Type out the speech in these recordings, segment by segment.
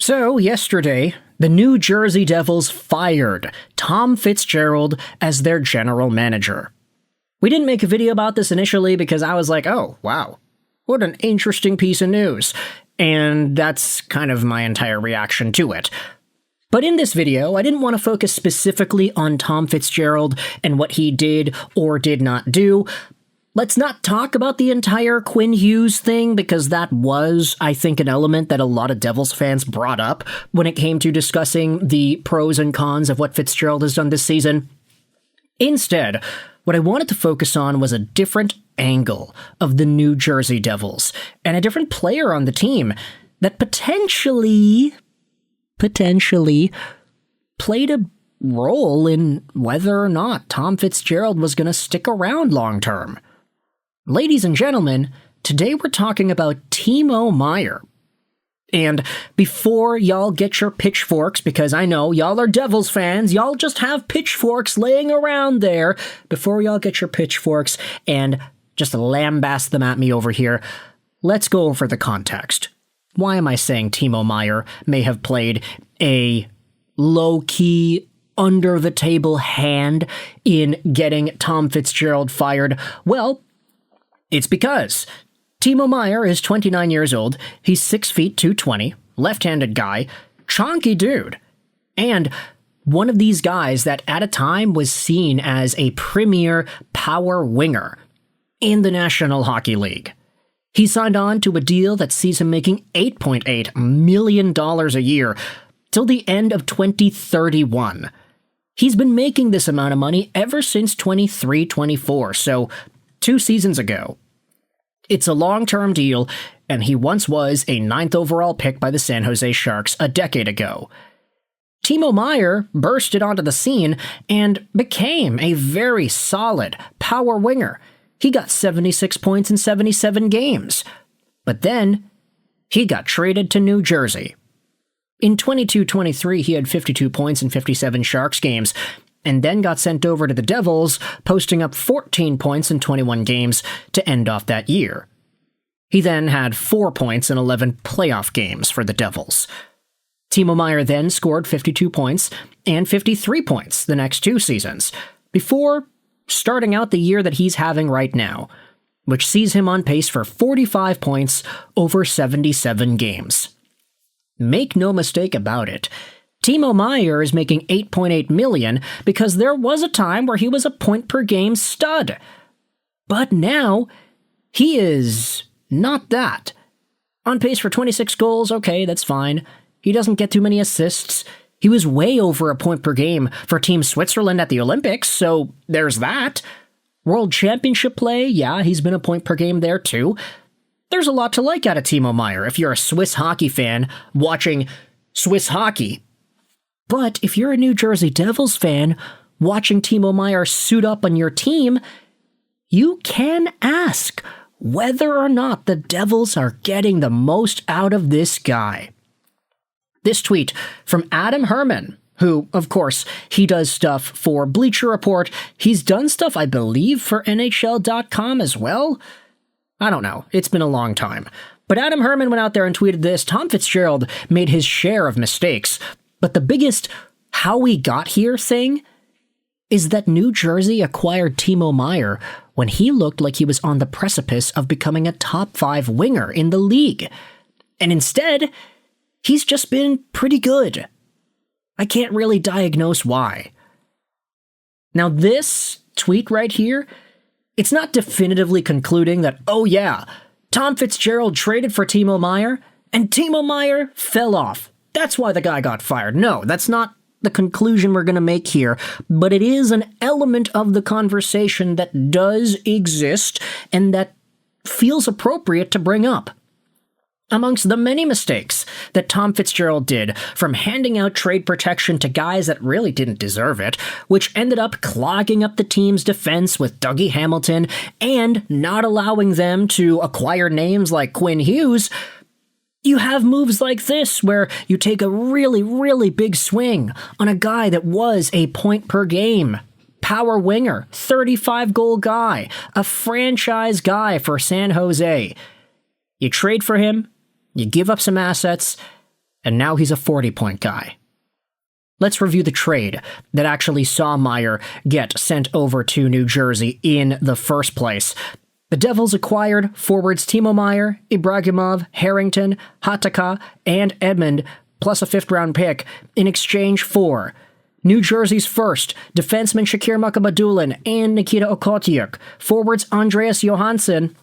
So, yesterday, the New Jersey Devils fired Tom Fitzgerald as their general manager. We didn't make a video about this initially because I was like, oh, wow, what an interesting piece of news. And that's kind of my entire reaction to it. But in this video, I didn't want to focus specifically on Tom Fitzgerald and what he did or did not do. Let's not talk about the entire Quinn Hughes thing, because that was, I think, an element that a lot of Devils fans brought up when it came to discussing the pros and cons of what Fitzgerald has done this season. Instead, what I wanted to focus on was a different angle of the New Jersey Devils, and a different player on the team that potentially played a role in whether or not Tom Fitzgerald was going to stick around long term. Ladies and gentlemen, today we're talking about Timo Meier. And before y'all get your pitchforks, because I know y'all are Devils fans, y'all just have pitchforks laying around there, before y'all get your pitchforks and just lambast them at me over here, let's go over the context. Why am I saying Timo Meier may have played a low-key, under-the-table hand in getting Tom Fitzgerald fired? Well, it's because Timo Meier is 29 years old, he's 6 feet 220, left-handed guy, chonky dude, and one of these guys that at a time was seen as a premier power winger in the National Hockey League. He signed on to a deal that sees him making $8.8 million a year till the end of 2031. He's been making this amount of money ever since 23-24, so 2 seasons ago. It's a long-term deal, and he once was a 9th overall pick by the San Jose Sharks a decade ago. Timo Meier bursted onto the scene and became a very solid power winger. He got 76 points in 77 games. But then, he got traded to New Jersey. In 22-23, he had 52 points in 57 Sharks games, and then got sent over to the Devils, posting up 14 points in 21 games to end off that year. He then had 4 points in 11 playoff games for the Devils. Timo Meier then scored 52 points and 53 points the next 2 seasons, before starting out the year that he's having right now, which sees him on pace for 45 points over 77 games. Make no mistake about it, Timo Meier is making $8.8 million because there was a time where he was a point-per-game stud. But now, he is not that. On pace for 26 goals, okay, that's fine. He doesn't get too many assists. He was way over a point per game for Team Switzerland at the Olympics, so there's that. World Championship play, yeah, he's been a point per game there too. There's a lot to like out of Timo Meier if you're a Swiss hockey fan watching Swiss hockey. But if you're a New Jersey Devils fan watching Timo Meier suit up on your team, you can ask whether or not the Devils are getting the most out of this guy. This tweet from Adam Herman, who, of course, he does stuff for Bleacher Report. He's done stuff, I believe, for NHL.com as well. I don't know. It's been a long time. But Adam Herman went out there and tweeted this. Tom Fitzgerald made his share of mistakes, but the biggest how we got here thing is that New Jersey acquired Timo Meier when he looked like he was on the precipice of becoming a top 5 winger in the league. And instead, he's just been pretty good. I can't really diagnose why. Now this tweet right here, it's not definitively concluding that, oh yeah, Tom Fitzgerald traded for Timo Meier, and Timo Meier fell off. That's why the guy got fired. No, that's not the conclusion we're going to make here, but it is an element of the conversation that does exist and that feels appropriate to bring up. Amongst the many mistakes that Tom Fitzgerald did, from handing out trade protection to guys that really didn't deserve it, which ended up clogging up the team's defense with Dougie Hamilton, and not allowing them to acquire names like Quinn Hughes, you have moves like this where you take a really, really big swing on a guy that was a point-per-game power winger, 35-goal guy, a franchise guy for San Jose. You trade for him, you give up some assets, and now he's a 40-point guy. Let's review the trade that actually saw Meier get sent over to New Jersey in the first place. The Devils acquired forwards Timo Meier, Ibragimov, Harrington, Hatakka, and Edmund, plus a 5th-round pick, in exchange for New Jersey's first, defenseman Shakir Mukhamadullin and Nikita Okotiuk, forwards Andreas Johansson,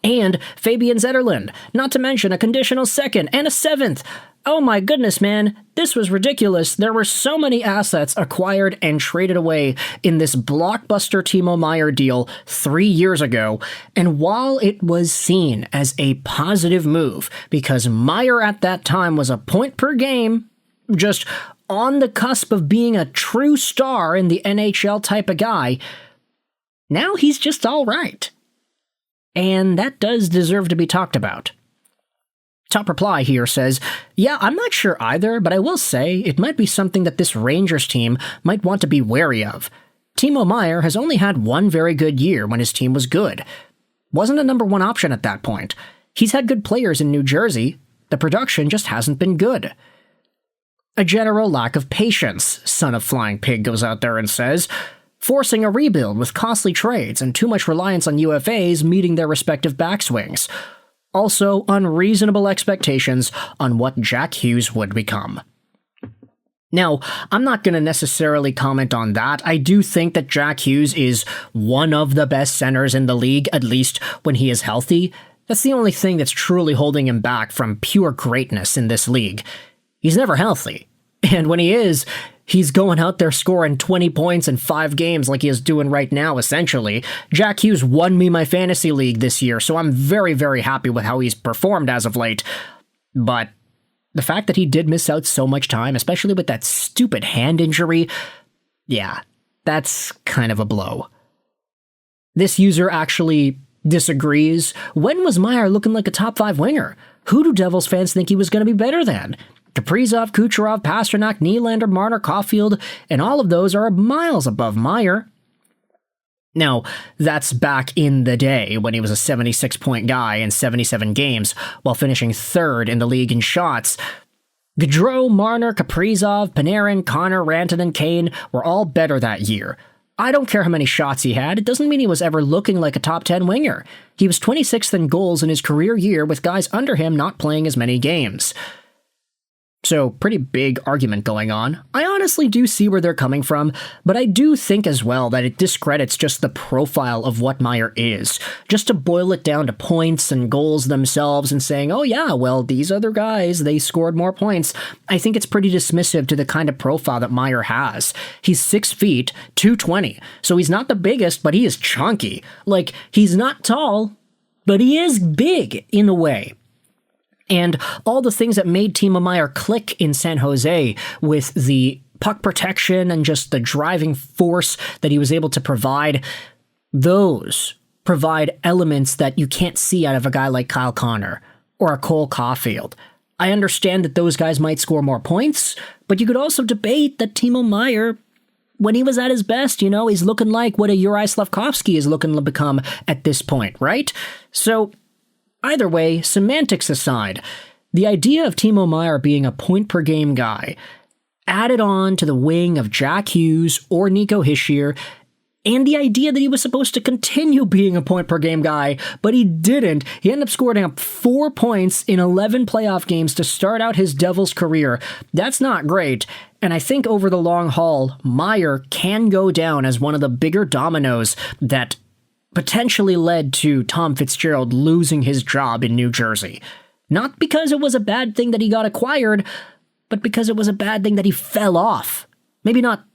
and Fabian Zetterlund, not to mention a conditional 2nd and a 7th. Oh my goodness, man, this was ridiculous. There were so many assets acquired and traded away in this blockbuster Timo Meier deal 3 years ago, and while it was seen as a positive move, because Meier at that time was a point per game, just on the cusp of being a true star in the NHL type of guy, now he's just all right. And that does deserve to be talked about. Top reply here says, yeah, I'm not sure either, but I will say it might be something that this Rangers team might want to be wary of. Timo Meier has only had one very good year when his team was good. Wasn't a number one option at that point. He's had good players in New Jersey. The production just hasn't been good. A general lack of patience, Son of Flying Pig goes out there and says, forcing a rebuild with costly trades and too much reliance on UFAs meeting their respective backswings. Also, unreasonable expectations on what Jack Hughes would become. Now, I'm not going to necessarily comment on that. I do think that Jack Hughes is one of the best centers in the league, at least when he is healthy. That's the only thing that's truly holding him back from pure greatness in this league. He's never healthy. And when he is, he's going out there scoring 20 points in 5 games like he is doing right now, essentially. Jack Hughes won me my fantasy league this year, so I'm very, very happy with how he's performed as of late. But the fact that he did miss out so much time, especially with that stupid hand injury, yeah, that's kind of a blow. This user actually disagrees. When was Meier looking like a top 5 winger? Who do Devils fans think he was going to be better than? Kaprizov, Kucherov, Pasternak, Nylander, Marner, Caulfield, and all of those are miles above Meier. Now, that's back in the day when he was a 76-point guy in 77 games, while finishing 3rd in the league in shots. Gaudreau, Marner, Kaprizov, Panarin, Connor, Rantanen, Kane were all better that year. I don't care how many shots he had, it doesn't mean he was ever looking like a top 10 winger. He was 26th in goals in his career year, with guys under him not playing as many games. So, pretty big argument going on. I honestly do see where they're coming from, but I do think as well that it discredits just the profile of what Meier is. Just to boil it down to points and goals themselves and saying, oh yeah, well, these other guys, they scored more points. I think it's pretty dismissive to the kind of profile that Meier has. He's 6 feet, 220, so he's not the biggest, but he is chunky. Like, he's not tall, but he is big in a way. And all the things that made Timo Meier click in San Jose with the puck protection and just the driving force that he was able to provide, those provide elements that you can't see out of a guy like Kyle Connor or a Cole Caulfield. I understand that those guys might score more points, but you could also debate that Timo Meier, when he was at his best, he's looking like what a Uri Slafkovsky is looking to become at this point, right? So either way, semantics aside, the idea of Timo Meier being a point-per-game guy added on to the wing of Jack Hughes or Nico Hischier, and the idea that he was supposed to continue being a point-per-game guy, but he didn't. He ended up scoring up 4 points in 11 playoff games to start out his Devils career. That's not great, and I think over the long haul, Meier can go down as one of the bigger dominoes that potentially led to Tom Fitzgerald losing his job in New Jersey. Not because it was a bad thing that he got acquired, but because it was a bad thing that he fell off. Maybe not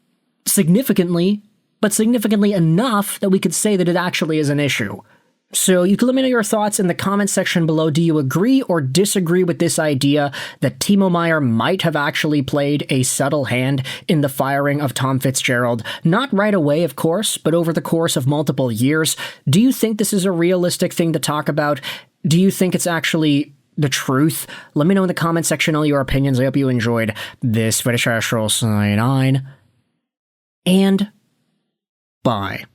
significantly, but significantly enough that we could say that it actually is an issue. So you can let me know your thoughts in the comment section below. Do you agree or disagree with this idea that Timo Meier might have actually played a subtle hand in the firing of Tom Fitzgerald? Not right away, of course, but over the course of multiple years. Do you think this is a realistic thing to talk about? Do you think it's actually the truth? Let me know in the comment section all your opinions. I hope you enjoyed this British Astral Sign 9. And bye.